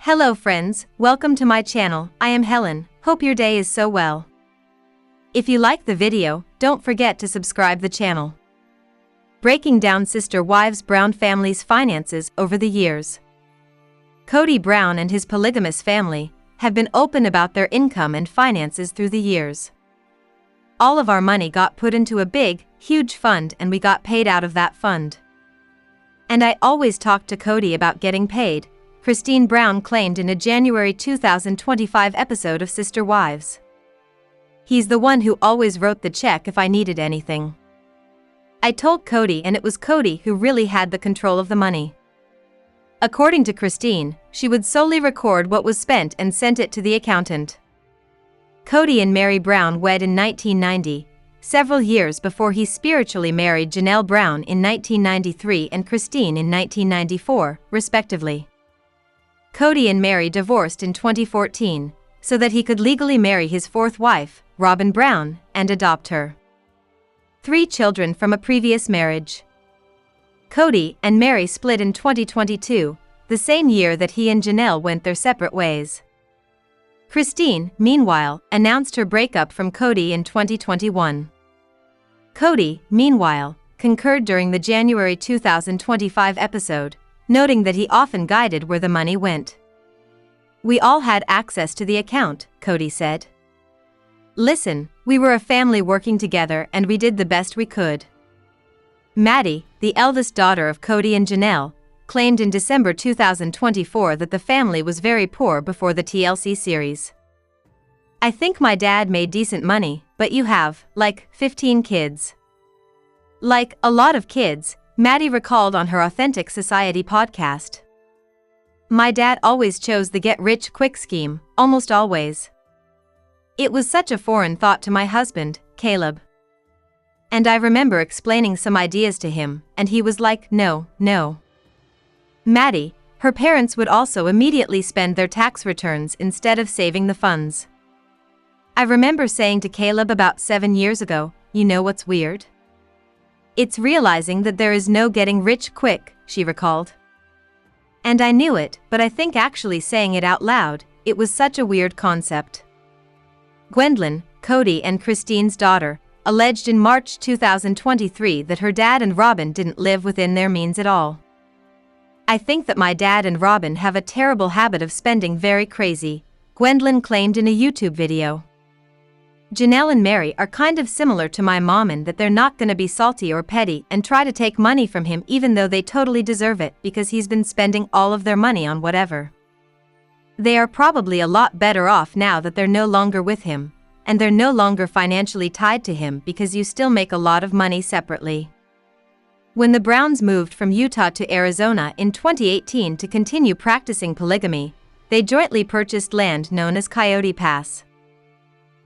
Hello friends, welcome to my channel. I am Helen, hope your day is so well. If you like the video, don't forget to subscribe the channel. Breaking down sister wives Brown family's finances over the years. Kodi Brown and his polygamous family have been open about their income and finances through the years. All of our money got put into a big, huge fund and we got paid out of that fund. And I always talked to Kodi about getting paid, Christine Brown claimed in a January 2025 episode of Sister Wives. He's the one who always wrote the check if I needed anything. I told Kodi and it was Kodi who really had the control of the money. According to Christine, she would solely record what was spent and sent it to the accountant. Kodi and Meri Brown wed in 1990, several years before he spiritually married Janelle Brown in 1993 and Christine in 1994, respectively. Kodi and Meri divorced in 2014, so that he could legally marry his fourth wife, Robin Brown, and adopt her. 3 children from a previous marriage. Kodi and Meri split in 2022, the same year that he and Janelle went their separate ways. Christine, meanwhile, announced her breakup from Kodi in 2021. Kodi, meanwhile, concurred during the January 2025 episode, noting that he often guided where the money went. "We all had access to the account," Kodi said. "Listen, we were a family working together and we did the best we could." Maddie, the eldest daughter of Kodi and Janelle, claimed in December 2024 that the family was very poor before the TLC series. "I think my dad made decent money, but you have, like, 15 kids." Like a lot of kids, Maddie recalled on her Authentic Society podcast. "My dad always chose the get-rich-quick scheme, almost always. It was such a foreign thought to my husband, Caleb. And I remember explaining some ideas to him, and he was like, no. Maddie, her parents would also immediately spend their tax returns instead of saving the funds. "I remember saying to Caleb about 7 years ago, you know what's weird? It's realizing that there is no getting rich quick," she recalled. "And I knew it, but I think actually saying it out loud, it was such a weird concept." Gwendolyn, Kodi and Christine's daughter, alleged in March 2023 that her dad and Robin didn't live within their means at all. "I think that my dad and Robin have a terrible habit of spending very crazy," Gwendolyn claimed in a YouTube video. "Janelle and Meri are kind of similar to my mom in that they're not gonna be salty or petty and try to take money from him even though they totally deserve it because he's been spending all of their money on whatever. They are probably a lot better off now that they're no longer with him, and they're no longer financially tied to him because you still make a lot of money separately." When the Browns moved from Utah to Arizona in 2018 to continue practicing polygamy, they jointly purchased land known as Coyote Pass.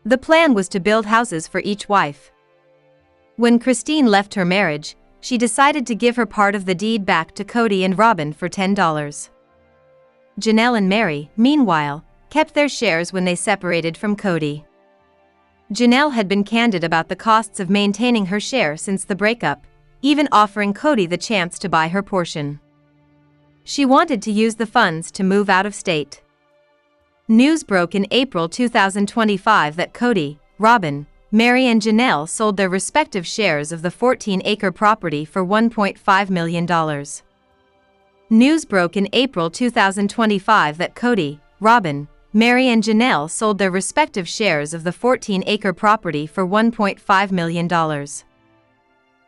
The plan was to build houses for each wife. When Christine left her marriage, she decided to give her part of the deed back to Kodi and Robin for $10. Janelle and Meri, meanwhile, kept their shares when they separated from Kodi. Janelle had been candid about the costs of maintaining her share since the breakup, even offering Kodi the chance to buy her portion. She wanted to use the funds to move out of state. News broke in April 2025 that Kodi, Robin, Meri and Janelle sold their respective shares of the 14-acre property for $1.5 million. News broke in April 2025 that Kodi, Robin, Meri and Janelle sold their respective shares of the 14-acre property for $1.5 million.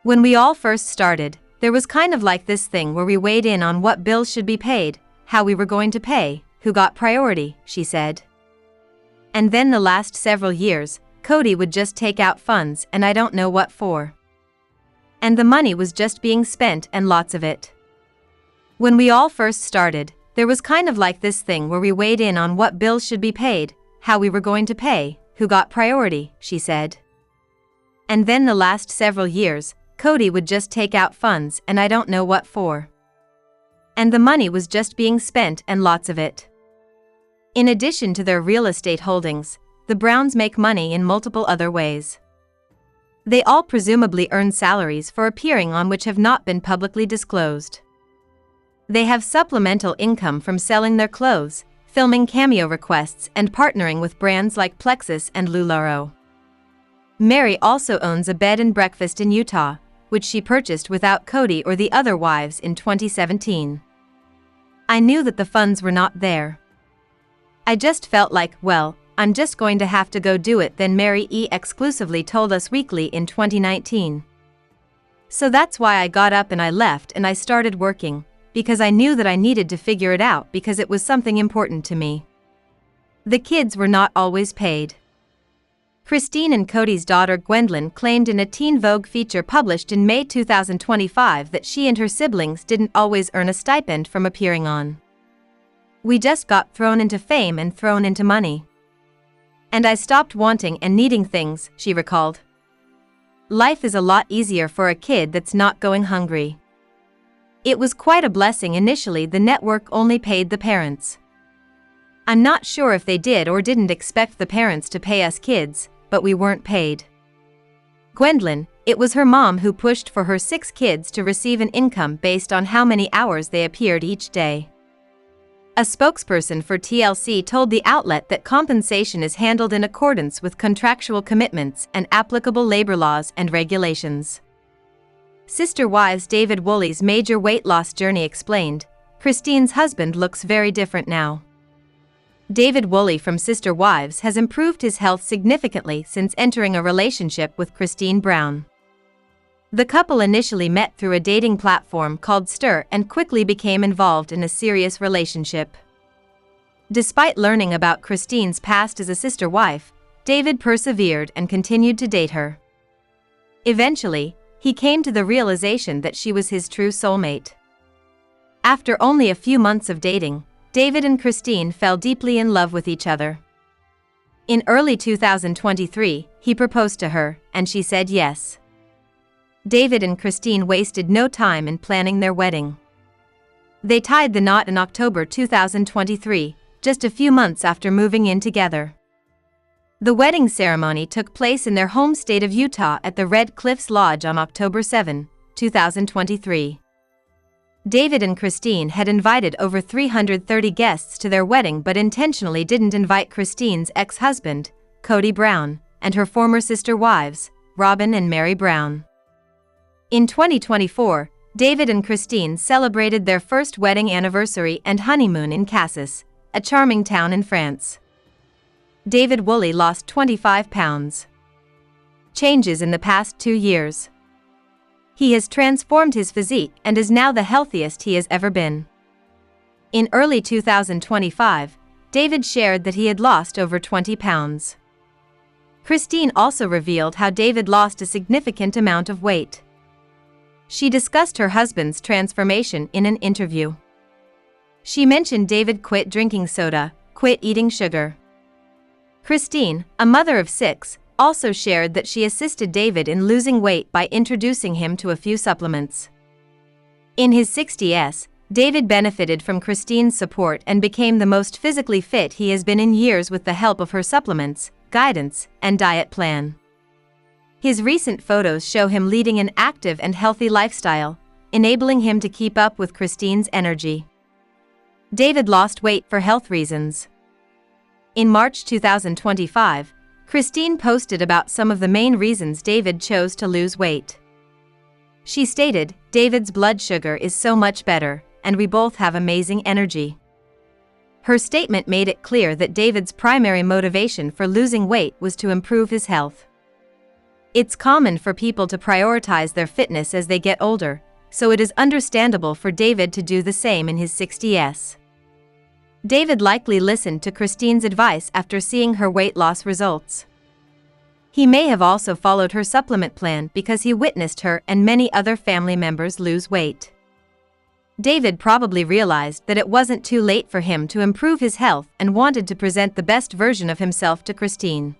"When we all first started, there was kind of like this thing where we weighed in on what bills should be paid, how we were going to pay, who got priority," she said. "And then the last several years, Kodi would just take out funds and I don't know what for. And the money was just being spent and lots of it. When we all first started, there was kind of like this thing where we weighed in on what bills should be paid, how we were going to pay, who got priority," she said. "And then the last several years, Kodi would just take out funds and I don't know what for. And the money was just being spent and lots of it." In addition to their real estate holdings, the Browns make money in multiple other ways. They all presumably earn salaries for appearing on which have not been publicly disclosed. They have supplemental income from selling their clothes, filming cameo requests and partnering with brands like Plexus and LuLaRoe. Meri also owns a bed and breakfast in Utah, which she purchased without Kodi or the other wives in 2017. I knew that the funds were not there. I just felt like, well, I'm just going to have to go do it, then Meri exclusively told Us Weekly in 2019. So that's why I got up and I left and I started working, because I knew that I needed to figure it out because it was something important to me. The kids were not always paid. Christine and Kodi's daughter Gwendolyn claimed in a Teen Vogue feature published in May 2025 that she and her siblings didn't always earn a stipend from appearing on. We just got thrown into fame and thrown into money. And I stopped wanting and needing things, she recalled. Life is a lot easier for a kid that's not going hungry. It was quite a blessing. Initially, the network only paid the parents. I'm not sure if they did or didn't expect the parents to pay us kids, but we weren't paid. Gwendolyn, it was her mom who pushed for her 6 kids to receive an income based on how many hours they appeared each day. A spokesperson for TLC told the outlet that compensation is handled in accordance with contractual commitments and applicable labor laws and regulations. Sister Wives David Woolley's major weight loss journey explained, Christine's husband looks very different now. David Woolley from Sister Wives has improved his health significantly since entering a relationship with Christine Brown. The couple initially met through a dating platform called Stir and quickly became involved in a serious relationship. Despite learning about Christine's past as a sister wife, David persevered and continued to date her. Eventually, he came to the realization that she was his true soulmate. After only a few months of dating, David and Christine fell deeply in love with each other. In early 2023, he proposed to her, and she said yes. David and Christine wasted no time in planning their wedding. They tied the knot in October 2023, just a few months after moving in together. The wedding ceremony took place in their home state of Utah at the Red Cliffs Lodge on October 7, 2023. David and Christine had invited over 330 guests to their wedding but intentionally didn't invite Christine's ex-husband, Kodi Brown, and her former sister wives, Robin and Meri Brown. In 2024, David and Christine celebrated their first wedding anniversary and honeymoon in Cassis, a charming town in France. David Woolley lost 25 pounds. Changes in the past 2 years. He has transformed his physique and is now the healthiest he has ever been. In early 2025, David shared that he had lost over 20 pounds. Christine also revealed how David lost a significant amount of weight. She discussed her husband's transformation in an interview. She mentioned David quit drinking soda, quit eating sugar. Christine, a mother of 6, also shared that she assisted David in losing weight by introducing him to a few supplements. In his 60s, David benefited from Christine's support and became the most physically fit he has been in years with the help of her supplements, guidance, and diet plan. His recent photos show him leading an active and healthy lifestyle, enabling him to keep up with Christine's energy. David lost weight for health reasons. In March 2025, Christine posted about some of the main reasons David chose to lose weight. She stated, "David's blood sugar is so much better, and we both have amazing energy." Her statement made it clear that David's primary motivation for losing weight was to improve his health. It's common for people to prioritize their fitness as they get older, so it is understandable for David to do the same in his 60s. David likely listened to Christine's advice after seeing her weight loss results. He may have also followed her supplement plan because he witnessed her and many other family members lose weight. David probably realized that it wasn't too late for him to improve his health and wanted to present the best version of himself to Christine.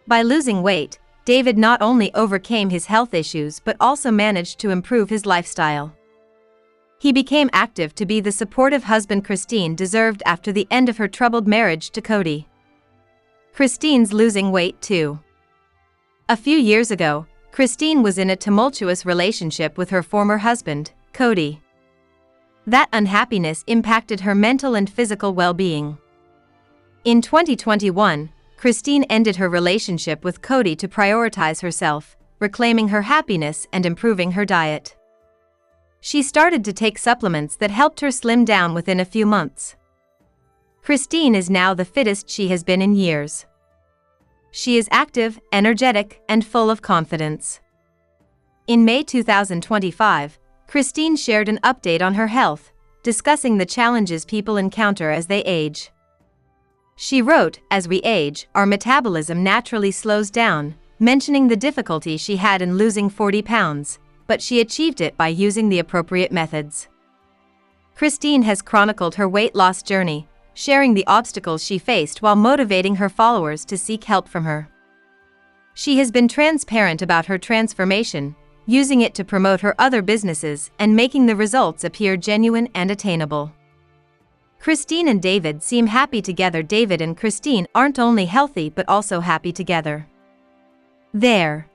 By losing weight, David not only overcame his health issues but also managed to improve his lifestyle. He became active to be the supportive husband Christine deserved after the end of her troubled marriage to Kodi. Christine's losing weight too. A few years ago, Christine was in a tumultuous relationship with her former husband, Kodi. That unhappiness impacted her mental and physical well-being. In 2021, Christine ended her relationship with Kodi to prioritize herself, reclaiming her happiness and improving her diet. She started to take supplements that helped her slim down within a few months. Christine is now the fittest she has been in years. She is active, energetic, and full of confidence. In May 2025, Christine shared an update on her health, discussing the challenges people encounter as they age. She wrote, "As we age, our metabolism naturally slows down," mentioning the difficulty she had in losing 40 pounds, but she achieved it by using the appropriate methods. Christine has chronicled her weight loss journey, sharing the obstacles she faced while motivating her followers to seek help from her. She has been transparent about her transformation, using it to promote her other businesses and making the results appear genuine and attainable. Christine and David seem happy together. David and Christine aren't only healthy but also happy together. There.